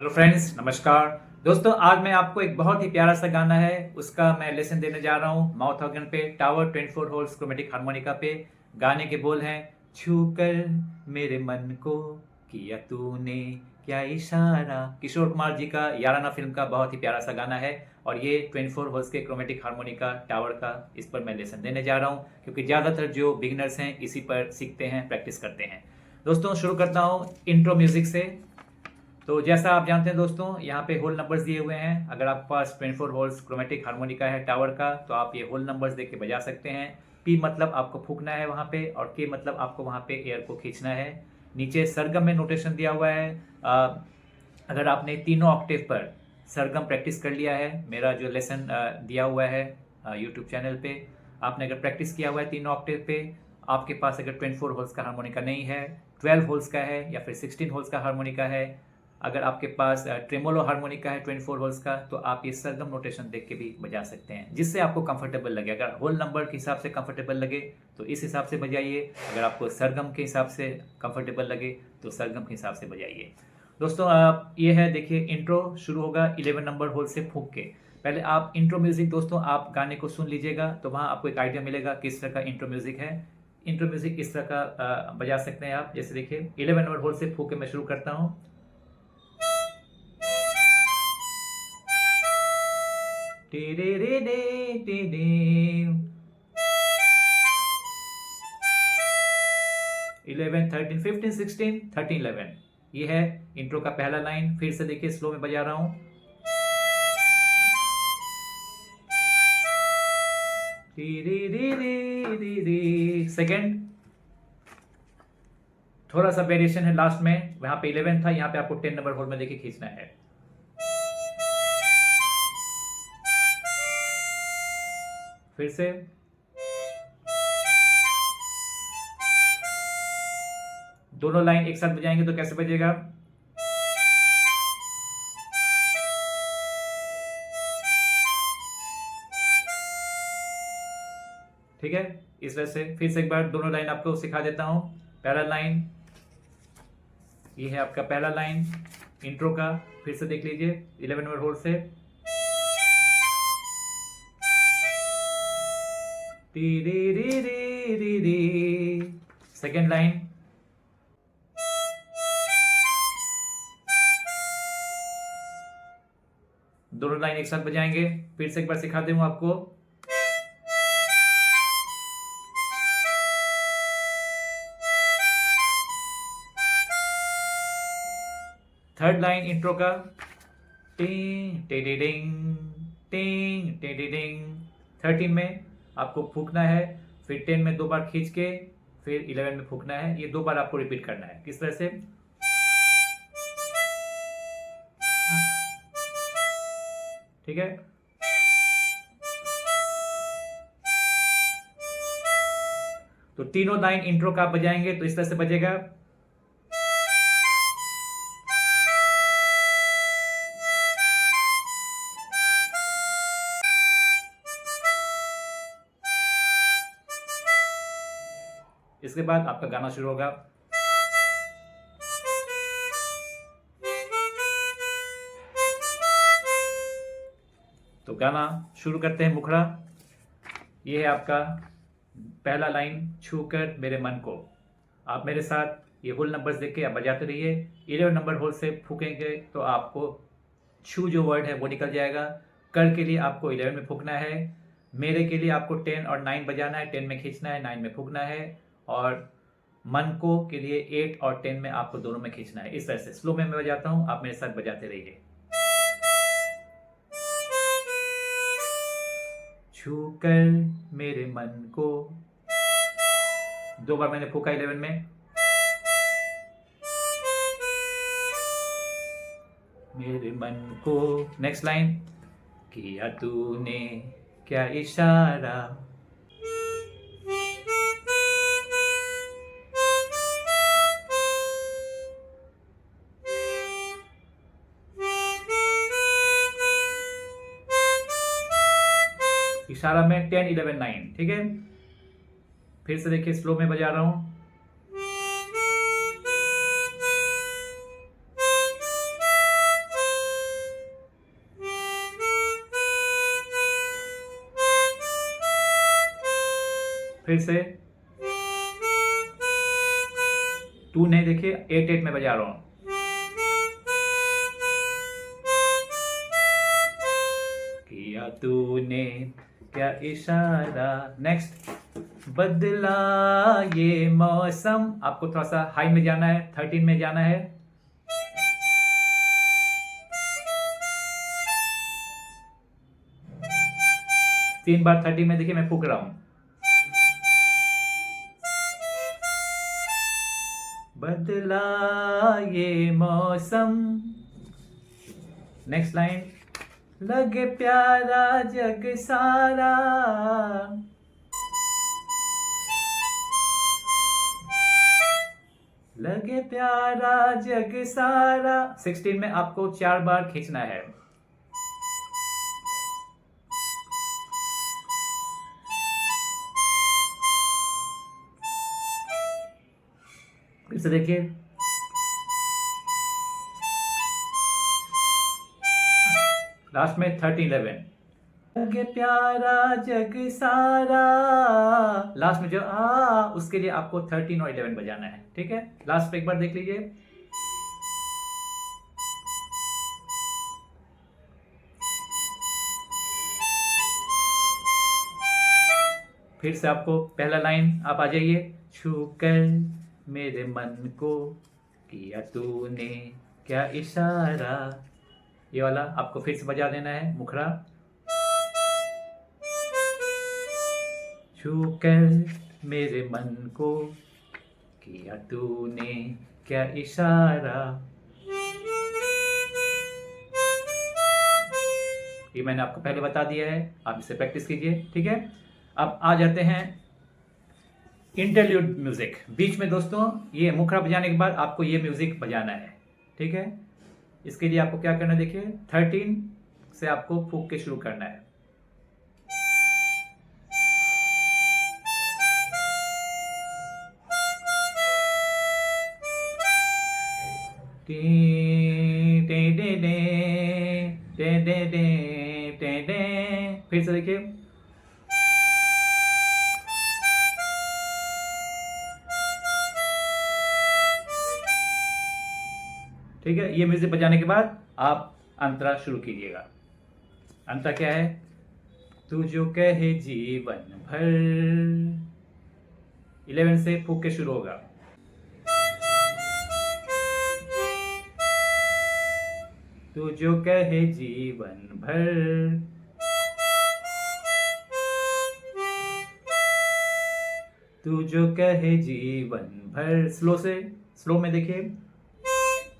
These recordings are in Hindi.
हेलो फ्रेंड्स, नमस्कार दोस्तों। आज मैं आपको एक बहुत ही प्यारा सा गाना है उसका मैं लेसन देने जा रहा हूँ माउथ ऑर्गन पे, टावर 24 होल्स क्रोमेटिक हारमोनिका पे। गाने के बोल हैं, छू कर मेरे मन को किया तूने क्या इशारा। किशोर कुमार जी का याराना फिल्म का बहुत ही प्यारा सा गाना है और ये 24 होल्स के क्रोमेटिक हारमोनिका टावर का इस पर मैं लेसन देने जा रहा हूँ, क्योंकि ज़्यादातर जो बिगिनर्स हैं इसी पर सीखते हैं, प्रैक्टिस करते हैं। दोस्तों शुरू करता हूँ इंट्रो म्यूजिक से। तो जैसा आप जानते हैं दोस्तों, यहाँ पे होल नंबर्स दिए हुए हैं। अगर आपके पास 24 होल्स क्रोमेटिक हारमोनिका है टावर का, तो आप ये होल नंबर्स देख के बजा सकते हैं। पी मतलब आपको फूकना है वहाँ पे, और के मतलब आपको वहाँ पे एयर को खींचना है। नीचे सरगम में नोटेशन दिया हुआ है। अगर आपने तीनों ऑक्टेव पर सरगम प्रैक्टिस कर लिया है, मेरा जो लेसन दिया हुआ है यूट्यूब चैनल पे, आपने अगर प्रैक्टिस किया हुआ है तीनों ऑक्टेव पे, आपके पास अगर 24 होल्स का हारमोनिका नहीं है, 12 होल्स का है या फिर 16 होल्स का हारमोनिका है, अगर आपके पास ट्रेमोलो हारमोनिका है 24 होल्स का, तो आप ये सरगम नोटेशन देख के भी बजा सकते हैं, जिससे आपको कंफर्टेबल लगे। अगर होल नंबर के हिसाब से कंफर्टेबल लगे तो इस हिसाब से बजाइए, अगर आपको सरगम के हिसाब से कंफर्टेबल लगे तो सरगम के हिसाब से बजाइए। दोस्तों आप ये है, देखिए इंट्रो शुरू होगा 11 नंबर होल से फूक के। पहले आप इंट्रो म्यूजिक दोस्तों आप गाने को सुन लीजिएगा, तो वहाँ आपको एक आइडिया मिलेगा किस तरह का इंट्रो म्यूजिक है। इंट्रो म्यूजिक इस तरह का बजा सकते हैं आप। जैसे देखिए 11 नंबर होल से फूक के मैं शुरू करता हूँ। टेरे रे डे टे डे 11 13 15 16 13 11। ये है इंट्रो का पहला लाइन। फिर से देखिए स्लो में बजा रहा हूं। सेकेंड थोड़ा सा वेरिएशन है लास्ट में, वहां पे 11 था, यहाँ पे आपको 10 नंबर होल में देखिए खींचना है। फिर से दोनों लाइन एक साथ बजाएंगे तो कैसे बजेगा। ठीक है, इस वजह से फिर से एक बार दोनों लाइन आपको सिखा देता हूं। पहला लाइन, ये है आपका पहला लाइन इंट्रो का। फिर से देख लीजिए 11 नंबर होल से। सेकेंड लाइन, दोनों लाइन एक साथ बजाएंगे। फिर से एक बार सिखा दूं आपको। थर्ड लाइन इंट्रो का, टिंग टेडिडिंग टिंग टेडिडिंग। 13 में आपको फूकना है, फिर 10 में दो बार खींच के, फिर 11 में फूकना है। ये दो बार आपको रिपीट करना है। किस तरह से, ठीक है। तो तीनों लाइन इंट्रो का आप बजाएंगे तो इस तरह से बजेगा। इसके बाद आपका गाना शुरू होगा। तो गाना शुरू करते हैं, मुखड़ा। ये है आपका पहला लाइन, छू कर मेरे मन को। आप मेरे साथ ये होल नंबर्स देख के आप बजाते रहिए। 11 नंबर होल से फूकेंगे तो आपको छू जो वर्ड है वो निकल जाएगा। कर के लिए आपको 11 में फूकना है। मेरे के लिए आपको 10 और 9 बजाना है, 10 में खींचना है, 9 में फूकना है। और मन को के लिए 8 और 10 में आपको दोनों में खींचना है। इस तरह से स्लो में मैं बजाता हूँ, आप मेरे साथ बजाते रहिए। छू कर मेरे मन को, दो बार मैंने फूका 11 में। मेरे मन को, नेक्स्ट लाइन, किया तूने क्या इशारा। इशारा में 10 11 9, ठीक है। फिर से देखिए स्लो में बजा रहा हूं। फिर से 2 नहीं, देखिए 8/8 में बजा रहा हूं। किया तूने क्या इशारा। नेक्स्ट, बदला ये मौसम, आपको थोड़ा सा हाई में जाना है, 13 में जाना है। तीन बार 13 में, देखिए मैं फूक रहा हूं। बदला ये मौसम। नेक्स्ट लाइन, लगे प्यारा जग सारा। लगे प्यारा जग सारा। 16 में आपको 4 बार खींचना है। फिर से देखिए, लास्ट में 13-11। लगे प्यारा जग सारा। लास्ट में जो उसके लिए आपको 13 और 11 बजाना है, ठीक है। लास्ट पे एक बार देख लीजिए। फिर से आपको पहला लाइन आप आ जाइए। छू कर मेरे मन को किया तूने क्या इशारा। ये वाला आपको फिर से बजा देना है, मुखरा। छू कर मेरे मन को किया तूने क्या इशारा। ये मैंने आपको पहले बता दिया है, आप इसे प्रैक्टिस कीजिए, ठीक है। अब आ जाते हैं इंटरल्यूड म्यूजिक। बीच में दोस्तों ये मुखरा बजाने के बाद आपको ये म्यूजिक बजाना है, ठीक है। इसके लिए आपको क्या करना है, देखिए 13 से आपको फूक के शुरू करना है। फिर से देखिए, ठीक है। ये म्यूजिक बजाने के बाद आप अंतरा शुरू कीजिएगा। अंतरा क्या है, तू जो कहे जीवन भर। 11 से फूक के शुरू होगा। तू जो कहे जीवन भर। तू जो कहे जीवन भर। स्लो से, स्लो में देखिए,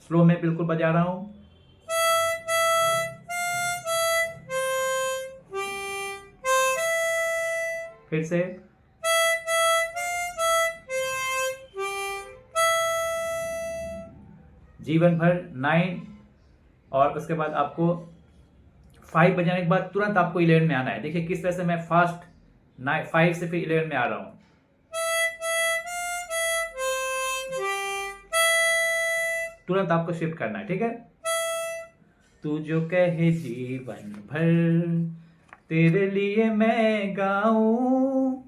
स्लो में बिल्कुल बजा रहा हूं। फिर से, जीवन भर 9, और उसके बाद आपको 5 बजाने के बाद तुरंत आपको 11 में आना है। देखिए किस तरह से मैं फास्ट 5 से फिर 11 में आ रहा हूं। तुरंत आपको शिफ्ट करना है, ठीक है। तू जो कहे जीवन भर तेरे लिए मैं गाऊं।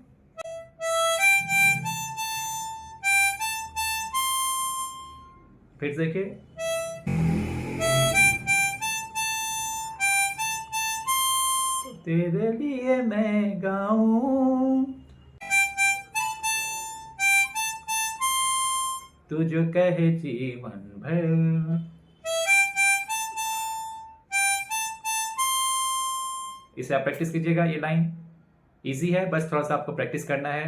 फिर देखिए, तेरे लिए मैं गाऊं। तू जो कहे जीवन भर। इसे आप प्रैक्टिस कीजिएगा। ये लाइन इजी है, बस थोड़ा सा आपको प्रैक्टिस करना है।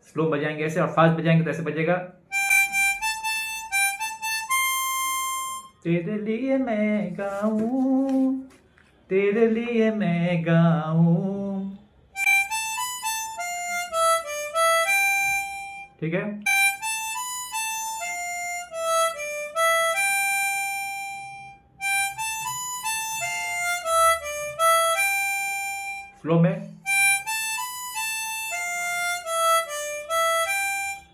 स्लो बजाएंगे ऐसे, और फास्ट बजाएंगे तो ऐसे बजेगा। तेरे लिए मैं गाऊं, तेरे लिए मैं गाऊं, ठीक है। स्लो में,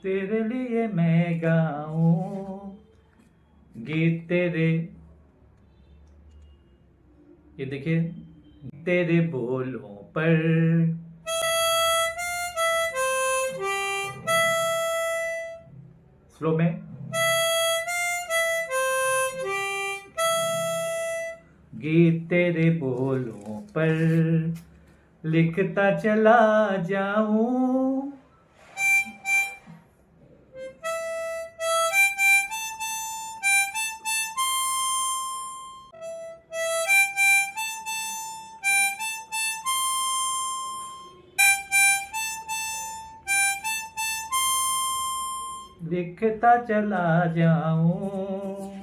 तेरे लिए मैं गाऊं गीत तेरे। ये देखिए, तेरे बोलों पर। स्लो में, गीत तेरे बोलों पर लिखता चला जाऊं। लिखता चला जाऊं,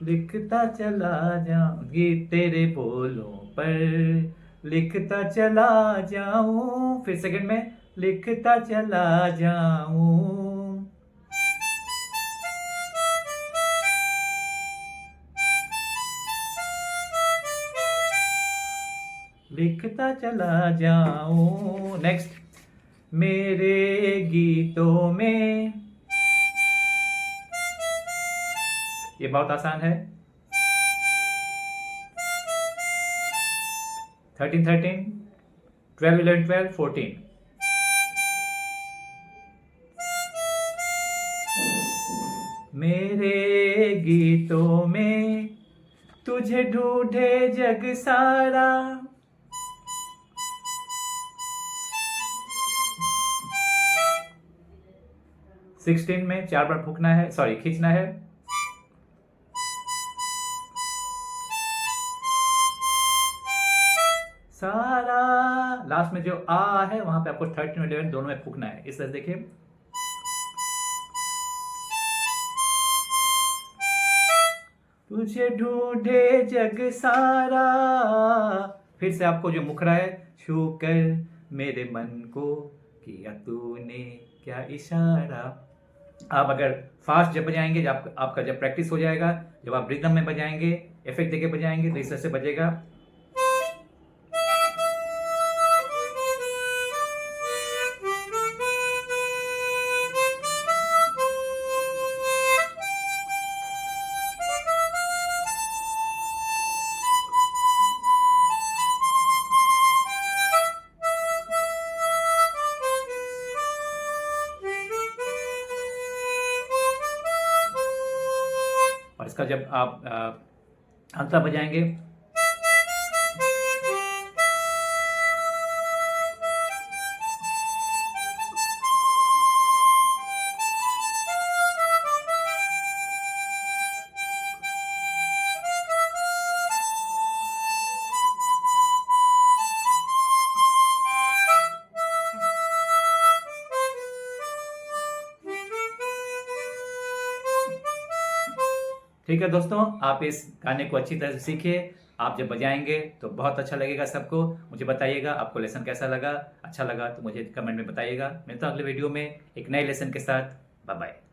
लिखता चला जाऊं, गीत तेरे बोलों पर लिखता चला जाऊं। फिर सेकंड में, लिखता चला जाऊं। लिखता चला जाऊं। नेक्स्ट, मेरे गीतों में। ये बहुत आसान है। 13 13, 12 11 12, 14। मेरे गीतों में तुझे ढूंढे जग सारा। सिक्सटीन में 4 बार फूकना है, सॉरी खींचना है। सारा, लास्ट में जो आ है वहां पे आपको 13 और 11 दोनों में फूकना है। इस तरह देखिए, तुझे ढूंढे जग सारा। फिर से आपको जो मुखड़ा है, छू कर मेरे मन को किया तूने क्या इशारा। आप अगर फास्ट जब बजाएंगे, जब आपका जब प्रैक्टिस हो जाएगा, जब आप रिदम में बजाएंगे, इफेक्ट देके बजाएंगे, तो इस तरह से बजेगा। और इसका जब आप अंतरा बजाएंगे, ठीक है दोस्तों, आप इस गाने को अच्छी तरह से सीखिए। आप जब बजाएंगे तो बहुत अच्छा लगेगा सबको। मुझे बताइएगा आपको लेसन कैसा लगा। अच्छा लगा तो मुझे कमेंट में बताइएगा। मिलता हूं अगले वीडियो में एक नए लेसन के साथ। Bye bye.